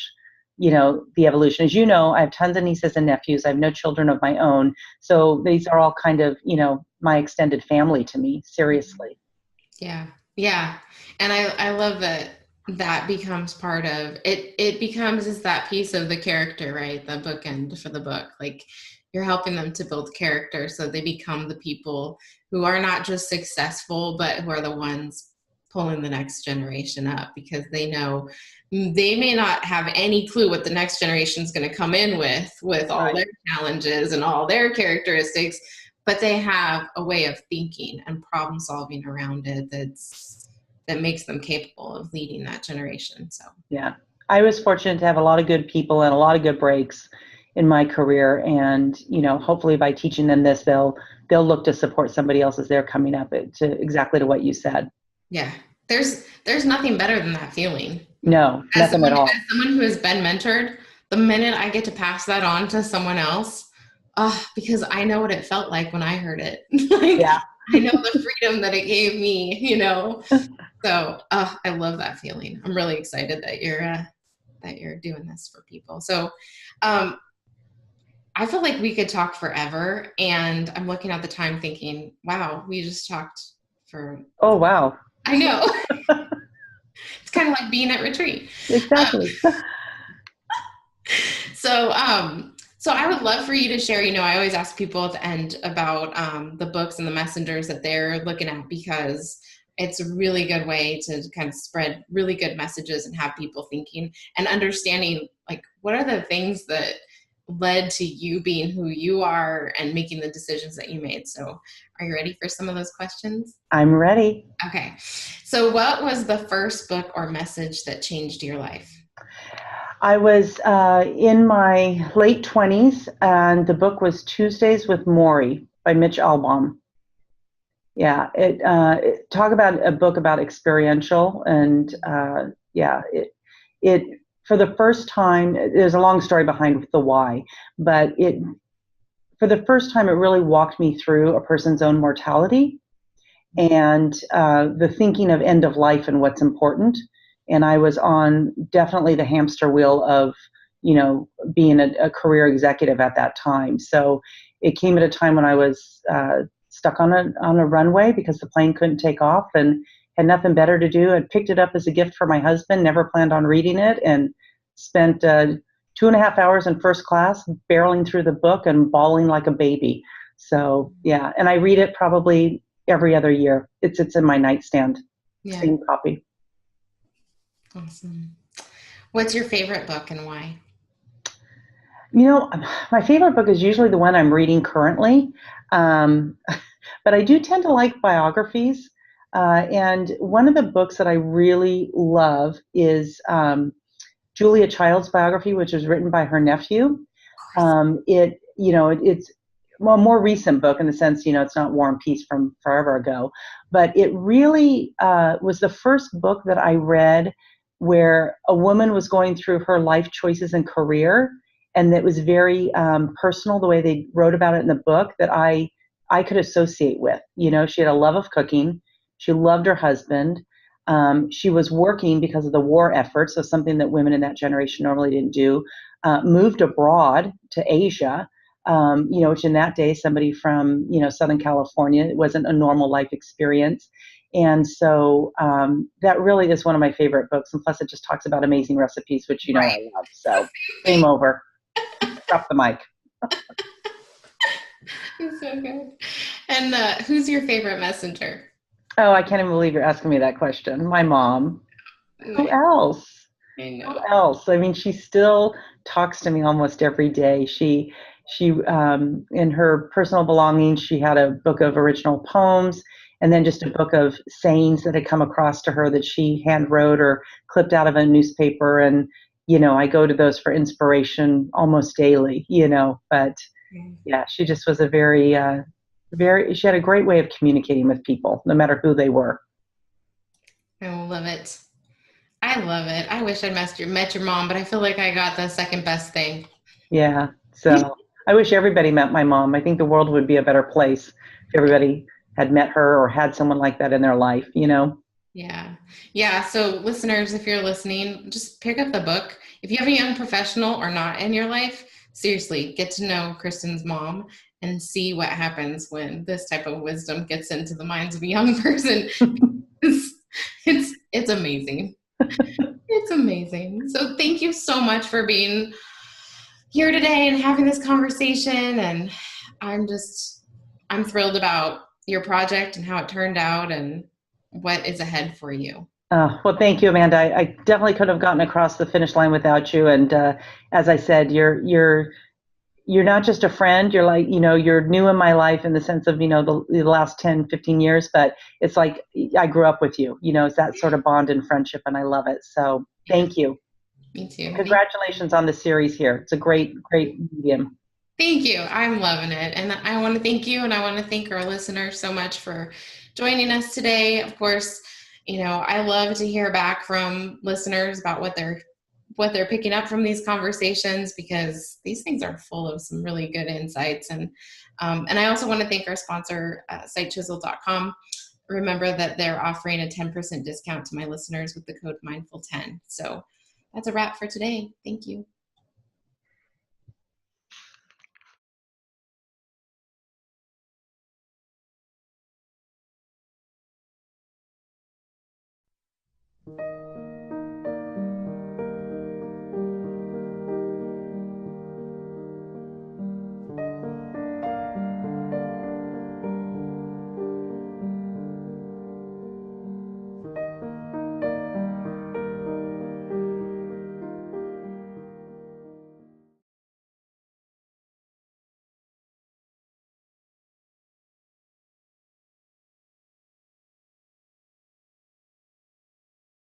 the evolution. As you know, I have tons of nieces and nephews. I have no children of my own. So these are all kind of, my extended family to me, seriously. Yeah. Yeah. And I love that becomes part of it. It becomes is that piece of the character, right? The bookend for the book. Like, you're helping them to build character so they become the people who are not just successful, but who are the ones pulling the next generation up, because they know they may not have any clue what the next generation is going to come in with all Right. their challenges and all their characteristics, but they have a way of thinking and problem solving around it that makes them capable of leading that generation. So Yeah, I was fortunate to have a lot of good people and a lot of good breaks in my career, and hopefully by teaching them this, they'll look to support somebody else as they're coming up exactly to what you said. yeah, there's nothing better than that feeling. No, nothing at all. As someone who has been mentored, the minute I get to pass that on to someone else, because I know what it felt like when I heard it. Yeah. I know the freedom that it gave me, So I love that feeling. I'm really excited that you're doing this for people. So I feel like we could talk forever, and I'm looking at the time thinking, wow, we just talked for. Oh, wow. I know. It's kind of like being at retreat. Exactly. So I would love for you to share, I always ask people at the end about the books and the messengers that they're looking at, because it's a really good way to kind of spread really good messages and have people thinking and understanding, like, what are the things that led to you being who you are and making the decisions that you made. So are you ready for some of those questions? I'm ready. Okay. So what was the first book or message that changed your life? I was in my late 20s, and the book was Tuesdays with Morrie by Mitch Albom. Yeah, talk about a book about experiential, and it for the first time, there's a long story behind the why, but for the first time, it really walked me through a person's own mortality and the thinking of end of life and what's important. And I was on definitely the hamster wheel of, being a career executive at that time. So it came at a time when I was stuck on a runway because the plane couldn't take off and had nothing better to do. I picked it up as a gift for my husband, never planned on reading it, and spent 2.5 hours in first class barreling through the book and bawling like a baby. So yeah, and I read it probably every other year. It sits in my nightstand. Yeah. Same copy. Awesome. What's your favorite book and why? My favorite book is usually the one I'm reading currently. But I do tend to like biographies. And one of the books that I really love is Julia Child's biography, which was written by her nephew. It's a more recent book in the sense, it's not War and Peace from forever ago, but it really was the first book that I read where a woman was going through her life choices and career, and it was very personal the way they wrote about it in the book that I could associate with. She had a love of cooking. She loved her husband. She was working because of the war effort, so something that women in that generation normally didn't do. Moved abroad to Asia, which in that day, somebody from, Southern California, it wasn't a normal life experience. And so that really is one of my favorite books. And plus, it just talks about amazing recipes, which I love. So game over. Drop the mic. It's so good. And who's your favorite messenger? Oh, I can't even believe you're asking me that question. My mom. Who else? I know. Who else? I mean, she still talks to me almost every day. She in her personal belongings, she had a book of original poems and then just a book of sayings that had come across to her that she hand wrote or clipped out of a newspaper. And, I go to those for inspiration almost daily, but yeah, she just was a she had a great way of communicating with people, no matter who they were. I love it. I love it. I wish I'd met your mom, but I feel like I got the second best thing. Yeah. So I wish everybody met my mom. I think the world would be a better place if everybody had met her or had someone like that in their life, Yeah. Yeah. So listeners, if you're listening, just pick up the book. If you have a young professional or not in your life, seriously, get to know Kristin's mom and see what happens when this type of wisdom gets into the minds of a young person. It's amazing. It's amazing. So thank you so much for being here today and having this conversation. And I'm thrilled about your project and how it turned out and what is ahead for you. Well, thank you, Amanda. I definitely couldn't have gotten across the finish line without you. And as I said, you're not just a friend. You're like, you're new in my life in the sense of, the last 10, 15 years, but it's like I grew up with you. It's that sort of bond and friendship, and I love it. So thank you. Me too. Congratulations on the series here. It's a great, great medium. Thank you. I'm loving it. And I want to thank you, and I want to thank our listeners so much for joining us today. Of course, I love to hear back from listeners about what they're picking up from these conversations, because these things are full of some really good insights. And I also want to thank our sponsor, sitechisel.com. Remember that they're offering a 10% discount to my listeners with the code Mindful10. So that's a wrap for today. Thank you.